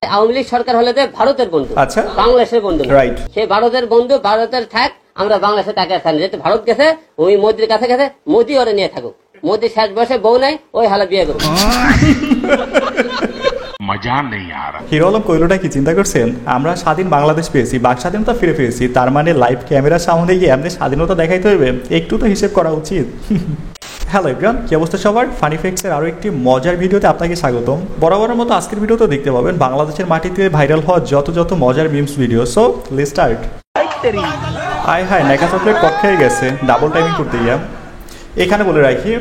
আওয়ামী লীগ সরকার হলে যে ভারতের বন্ধু, আচ্ছা, বাংলাদেশের বন্ধু, রাইট। সেই ভারতের বন্ধু, ভারতের থাক, আমরা বাংলাদেশে তাকে থাকি। যেহেতু ভারত গেছে, ওই মোদির কাছে গেছে, মোদি ওরে নিয়ে থাকুক। মোদি শেষ বয়সে বউ নাই, ওই হালা বিয়ে করুক। মজা নেই আর। হিরো আলম কইলোটা কি চিন্তা করছেন? আমরা স্বাধীন বাংলাদেশ পেয়েছি, বাক স্বাধীনতা ফিরে পেয়েছি, তার মানে লাইভ ক্যামেরার সামনে গিয়ে এমনি স্বাধীনতা দেখাইতে হইবে? একটু তো হিসেব করা উচিত। হ্যালো এভরিওয়ান, কি অবস্থা সবার? ফানি ফ্যাক্টসের আরও একটি মজার ভিডিওতে আপনাকে স্বাগতম। বরাবরের মতো আজকের ভিডিওতে দেখতে পাবেন বাংলাদেশের মাটিতে ভাইরাল হওয়া যত মজার memes video. So let's start. আয় হায়, নেকা চকলেট কট খেয়ে গেছে ডাবল টাইমিং করতে গিয়া। এখানে বলে রাখি,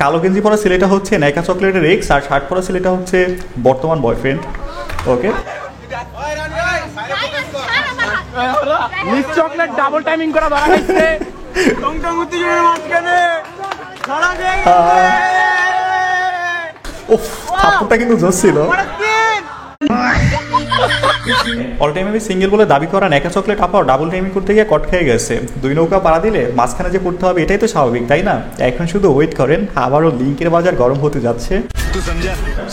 কালো গেঞ্জি পরা ছেলেটা হচ্ছে নেকা চকলেটের এক্স, আর শার্ট পরা ছেলেটা হচ্ছে বর্তমান বয়ফ্রেন্ড। ওকে, মিস চকলেট ডাবল টাইমিং করা ধরা গেছে। উফ, থাপ্পড়টা কিন্তু জোশ ছিল। অল টাইম আমি সিঙ্গেল বলে দাবি করা নেকা চকলেট আপাও ডাবল টাইমিং করতে গিয়ে কট খেয়ে গেছে। দুই নৌকা পাড়া দিলে মাঝখানে যে পড়তে হবে এটাই তো স্বাভাবিক, তাই না? এখন শুধু ওয়েট করেন, আবারও লিঙ্কের বাজার গরম হতে যাচ্ছে।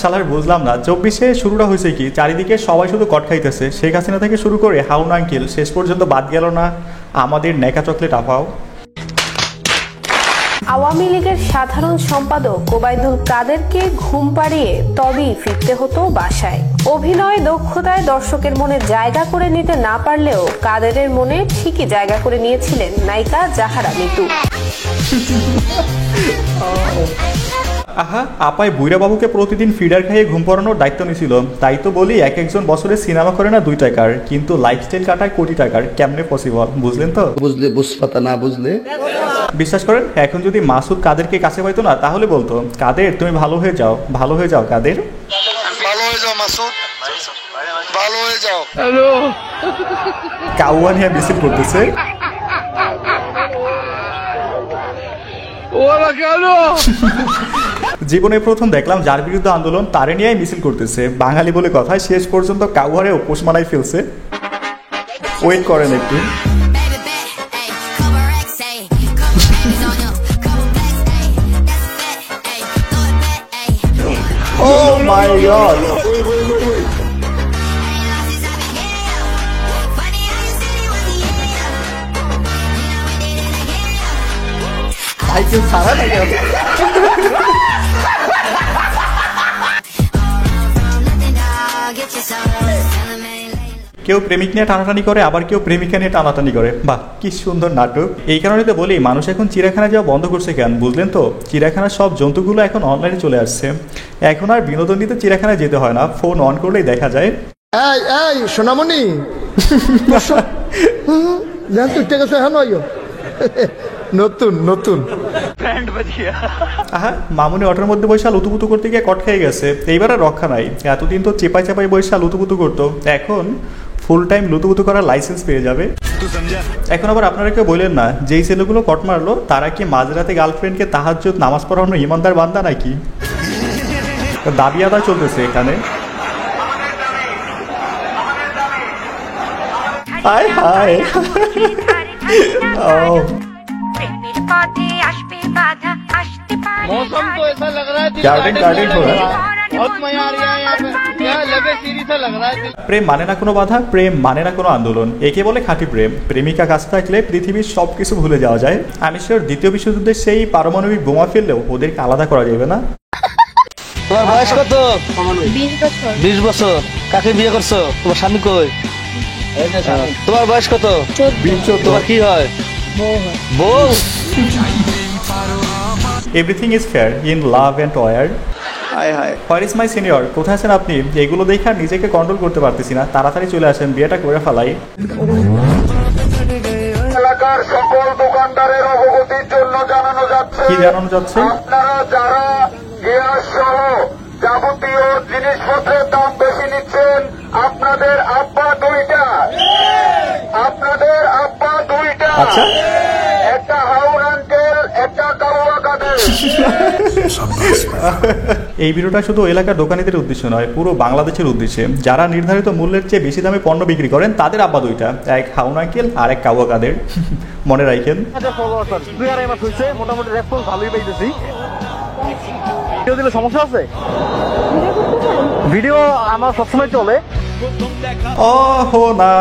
শালার বুঝলাম না, 24-এ শুরুটা হয়েছে কি? চারিদিকে সবাই শুধু কট খাইতেছে। শেখ হাসিনা থেকে শুরু করে হাউন আঙ্কেল, শেষ পর্যন্ত বাদ গেল না আমাদের নেকা চকলেট আপাও। আওয়ামী লীগের সাধারণ সম্পাদক ওবায়দুল কাদেরকে ঘুম পাড়িয়ে তবেই ফিরতে হতো বাসায়। অভিনয় দক্ষতায় দর্শকের মনে জায়গা করে নিতে না পারলেও কাদেরের মনে ঠিকই জায়গা করে নিয়েছিলেন নায়িকা জাহারা মিতু। আহা, আপাই বুইরা বাবুকে প্রতিদিন ফিডার খাইয়ে ঘুম পড়ানোর দায়িত্ব নিয়েছিল। তাই তো বলি, এক একজন বছরে সিনেমা করে না 2 টাকার, কিন্তু লাইফস্টাইল কাটায় কোটি টাকার। কেমনে পসিবল? বুঝলেন তো? বুঝলে বুঝপাতা, না বুঝলে বিশ্বাস করেন, এখন যদি মাসুদ কাদেরকে কাছে পাইতো না, তাহলে বলতো, কাদের তুমি ভালো হয়ে যাও, ভালো হয়ে যাও কাদের, ভালো হয়ে যাও মাসুদ, ভালো হয়ে যাও। হ্যালো, কাউয়া নিয়ে মিছিল করতেছে। জীবনে প্রথম দেখলাম যার বিরুদ্ধে আন্দোলন তারে নিয়ে মিছিল করতেছে। বাঙালি বলে কথায় শেষ পর্যন্ত কাউয়ারে উপোস মানাই ফেলছে। ওয়েট করেন একটু। Oh my God! I feel সারা লাগে। কেউ প্রেমিক নিয়ে টানাটানি করে, আবার কেউ প্রেমিকা নিয়ে টানাটানি করে। বাহ, কি সুন্দর নাটক। এই কারণে তো বলি, মানুষ এখন চিড়িয়াখানা যাওয়া বন্ধ করছে কেন বুঝলেন তো? চিড়িয়াখানার সব জন্তুগুলো এখন অনলাইনে চলে আসছে। এখন আর বিনোদন নিতে চিড়িয়াখানায় যেতে হয় না, ফোন অন করলেই দেখা যায়। এই এই সোনামণি, জান তুই টেকে হ্যাঁ নয় নতুন নতুন আহা, মামুনি অটোর মধ্যে বৈশা লুতুপুতু করতে গিয়ে কট খেয়ে গেছে। এইবার আর রক্ষা নাই। এতদিন তো চেপাই চেপাই বৈশা লুতুপুতু করতো, এখন ফুল টাইম লুতুপুতু করার লাইসেন্স পেয়ে যাবে। এখন আবার আপনারা কেউ বললেন না, যেই ছেলেগুলো কট মারলো তারা কি মাঝরাতে গার্লফ্রেন্ডকে তাহাজ্জুদ নামাজ পড়ানো ইমানদার বান্দা নাকি? দাবি আদায় চলতেছে এখানে। হায় হায়। मौसम तो ऐसा लग रहा है गार्डन हो रहा है। बहुत मजा आ रहा है यहाँ पे, यहाँ लगे सीरी सा लग रहा है। প্রেম মানে না কোনো বাধা, প্রেম মানে না কোনো আন্দোলন, একে বলে খাঁটি প্রেম। প্রেমিকা কাছে থাকলে পৃথিবীর সবকিছু ভুলে যাওয়া যায়। আমি শিওর দ্বিতীয় বিশ্বযুদ্ধের সেই পারমাণবিক বোমা ফেললেও ওদেরকে আলাদা করা যাবে না। তোমার বয়স কত? 20 বছর। 20 বছর। কাকে বিয়ে করছো? তোমার স্বামী কই? তোমার বয়স কত? 14। তোমার কি হয়? বউ। Everything is fair in love and war. Where is my senior? কোথায় আছেন আপনি? এগুলো দেখে আর নিজেকে কন্ট্রোল করতে পারতেছি না, তাড়াতাড়ি চলে আসেন, বিয়েটা করে ফেলাই। এলাকার সকল দোকানদারের অবগতির জন্য জানানো যাচ্ছে, কি জানানো যাচ্ছে? আপনারা যারা গ্যাস সহ যাবতীয় জিনিসপত্রের দাম বেশি নিচ্ছেন, আপনাদের আব্বা দুইটা, আপনাদের আব্বা দুইটা, আচ্ছা, একটা হাউন আঙ্কেল, একটা কাউয়া কাদের। এই ভিডিওটা শুধু এলাকার দোকানীদের উদ্দেশ্য নয়, পুরো বাংলাদেশের উদ্দেশ্যে। যারা নির্ধারিত মূল্যের চেয়ে বেশি দামে পণ্য বিক্রি করেন তাদের আব্বা দুইটা, এক হাউন আঙ্কেল আর এক কাউয়া কাদের। মনে রাখেন। মোটামুটি রেসপন্স ভালোই পাইতেছি। ভিডিও দিলে সমস্যা আছে? ভিডিও আমার সবসময় চলে। ওহো না,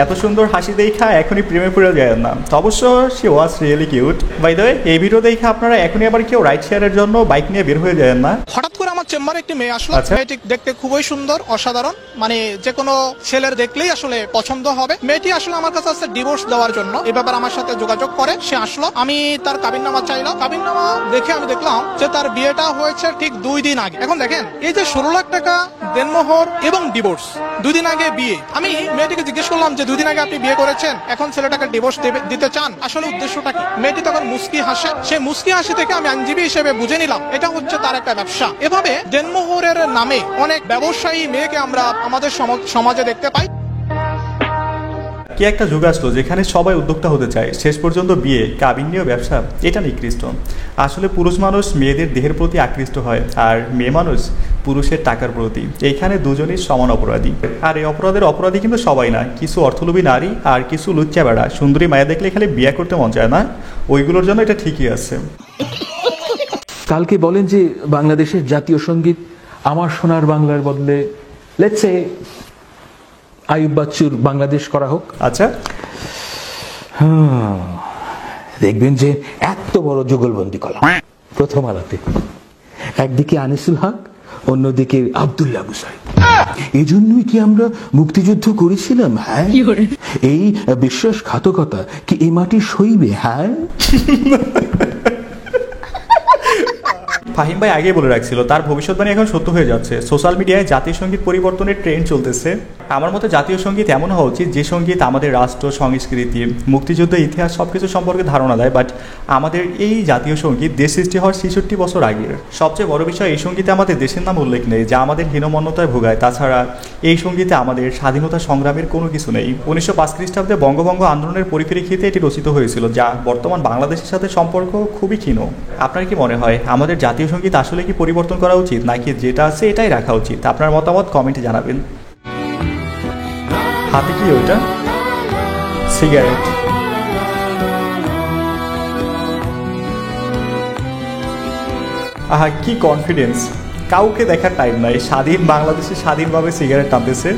এত সুন্দর হাসি দেখা এখনই প্রেমে পড়ে যায় না। অবশ্য সে was really cute. By the way, এই ভিডিও দেখে আপনারা এখনই আবার কেউ রাইড শেয়ারের জন্য বাইক নিয়ে বের হয়ে যায় না। হঠাৎ করে আমার চেম্বারে একটি মেয়ে আসলো। আচ্ছা। মেয়েটি দেখতে খুবই সুন্দর, অসাধারণ, মানে যে কোনো ছেলের দেখলেই আসলে পছন্দ হবে। মেয়েটি আসলে আমার কাছে আসছে ডিভোর্স দেওয়ার জন্য। এ ব্যাপারে আমার সাথে যোগাযোগ করে সে আসলো। আমি তার কাবিননামা চাইলাম। কাবিননামা দেখে আমি দেখলাম যে তার বিয়েটা হয়েছে ঠিক 2 দিন আগে। এখন দেখেন, এই যে 16 লাখ টাকা দেনমোহর এবং ডিভোর্স, 2 দিন আগে বিয়ে। আমি মেয়েটিকে জিজ্ঞেস করলাম যে 2 দিন আগে আপনি বিয়ে করেছেন, এখন ছেলেটাকে ডিভোর্স দিতে চান, আসলে উদ্দেশ্যটা কি? মেয়েটি তখন মুস্কি হাসে। সেই মুস্কি হাসি থেকে আমি আইনজীবী হিসেবে বুঝে নিলাম এটা হচ্ছে তার একটা ব্যবসা। এভাবে দেনমোহরের নামে অনেক ব্যবসায়ী মেয়েকে আমরা আমাদের সমাজে দেখতে পাই। কি একটা যুগ আসলো যেখানে সবাই উদ্যোক্তা হতে চায়, শেষ পর্যন্ত বিয়ে, কাবিন নিয়েও ব্যবসা। এটা নিকৃষ্ট। আসলে পুরুষ মানুষ মেয়েদের দেহের প্রতি আকৃষ্ট হয়, আর মেয়ে মানুষ পুরুষের টাকার প্রতি। এইখানে দুজনই সমান অপরাধী। আর এই অপরাধী কিন্তু সবাই না, কিছু অর্থলোভী নারী আর কিছু লুচ্চা বেড়া সুন্দরী মায়া দেখলে খালি বিয়ে করতে মন চায় না, ওইগুলোর জন্য এটা ঠিকই আছে। কালকে বলেন যে বাংলাদেশের জাতীয় সঙ্গীত আমার সোনার বাংলার বদলে লেটস সে আইয়ুব বাচ্চুর বাংলাদেশ করা হোক। আচ্ছা, দেখবেন যে এত বড় যুগলবন্দি কলাম প্রথম আলোতে, একদিকে আনিসুল হক, অন্যদিকে আব্দুল্লাহ বুসাইদ। এই জন্যই কি আমরা মুক্তিযুদ্ধ করেছিলাম? হ্যাঁ, এই বিশ্বাসঘাতকতা কি এই মাটি সইবে? হ্যাঁ। ফাহিম ভাই আগে বলে রাখছিল তার ভবিষ্যৎবাণী এখন সত্য হয়ে যাচ্ছে। সোশ্যাল মিডিয়ায় জাতীয় সঙ্গীত পরিবর্তনের ট্রেন্ড চলতেছে। আমার মতে জাতীয় সঙ্গীত এমন হওয়া উচিত যে সঙ্গীত আমাদের রাষ্ট্র, সংস্কৃতি, মুক্তিযুদ্ধ, ইতিহাস সবকিছু সম্পর্কে ধারণা দেয়। বাট আমাদের এই জাতীয় সঙ্গীত দেশ সৃষ্টি হওয়ার 66 বছর আগের। সবচেয়ে বড় বিষয়, এই সঙ্গীতে আমাদের দেশের নাম উল্লেখ নেই, যা আমাদের হীনমন্যতায় ভোগায়। তাছাড়া এই সঙ্গীতে আমাদের স্বাধীনতা সংগ্রামের কোনো কিছু নেই। 1905 খ্রিস্টাব্দে বঙ্গভঙ্গ আন্দোলনের পরিপ্রেক্ষিতে এটি রচিত হয়েছিল, যা বর্তমান বাংলাদেশের সাথে সম্পর্ক খুবই ক্ষীণ। আপনার কি মনে হয় আমাদের জাতীয় সঙ্গীত আসলে কি পরিবর্তন করা উচিত, নাকি যেটা আছে এটাই রাখা উচিত? আপনার মতামত কমেন্টে জানাবেন। হাতে কি ওইটা? সিগারেট। আহা, কি কনফিডেন্স! কাউকে দেখার টাইম নাই, স্বাধীন বাংলাদেশে স্বাধীনভাবে সিগারেট টানতেছে।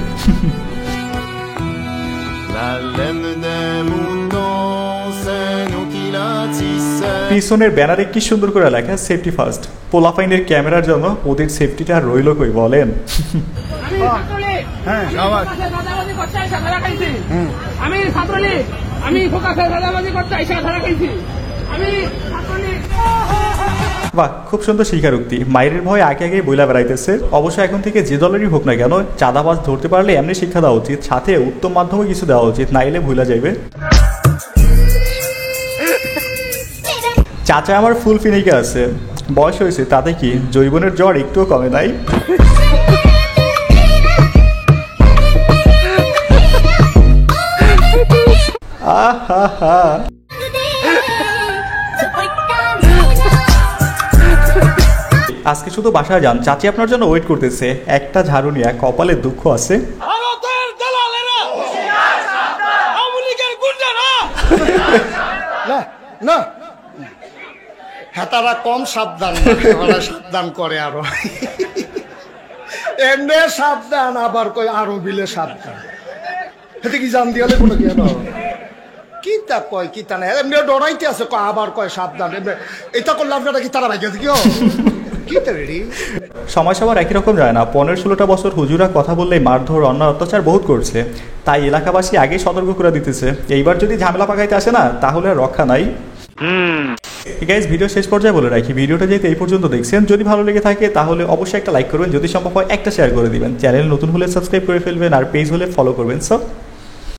পিছনের ব্যানারে কি সুন্দর করে লেখা সেফটি ফার্স্ট। পোলাপাইনের ক্যামেরার জন্য ওদের সেফটিটা রইল কই বলেন? বাহ, খুব সুন্দর স্বীকারোক্তি। মায়ের ভয় আগে আগে বইলা বেড়াইতেছে। অবশ্য এখন থেকে যে দলেরই হোক না কেন, চাঁদাবাজ ধরতে পারলে এমনি শিক্ষা দেওয়া উচিত, সাথে উত্তম মাধ্যমে কিছু দেওয়া উচিত, না এলে ভুলা যাইবে। চাচা আমার ফুল ফিনিকে আছে, বয়স হয়েছে, তাতে কি জৈবনের জ্বর একটুও কমে নাই। আহা, আজকে শুধু বাসায় যান, চাচি আপনার জন্য ওয়েট করতেছে। একটা ঝাড়ু নিয়ে কপালে দুঃখ আছে। না, হেতারা কম সাবধান, সাবধান করে আরো। এমনি সাবধান, আবার কয় আরো বিলে সাবধান। হেতে কি জান দিয়ালে কোনো কি কি তা কয় কি তা না, এমনি ডরাইতে আছে, কয় আবার কয় সাবধান। এটা করলাম কি তারা ভাগ্য কি সময় সবার একই রকম যায় না। 15-16টা বছর হুজুরা কথা বললে মারধর, অন্যায়, অত্যাচার বহুত করছে। তাই এলাকাবাসী আগেই সতর্ক করে দিতেছে, এইবার যদি ঝামেলা পাকাইতে আসে না, তাহলে আর রক্ষা নাই। গাইস, ভিডিও শেষ পর্যায়ে বলে রাখি, ভিডিওটা যেহেতু এই পর্যন্ত দেখছেন, যদি ভালো লেগে থাকে তাহলে অবশ্যই একটা লাইক করবেন, যদি সম্ভব হয় একটা শেয়ার করে দিবেন। চ্যানেল নতুন হলে সাবস্ক্রাইব করে ফেলবেন, আর পেজ হলে ফলো করবেন। সো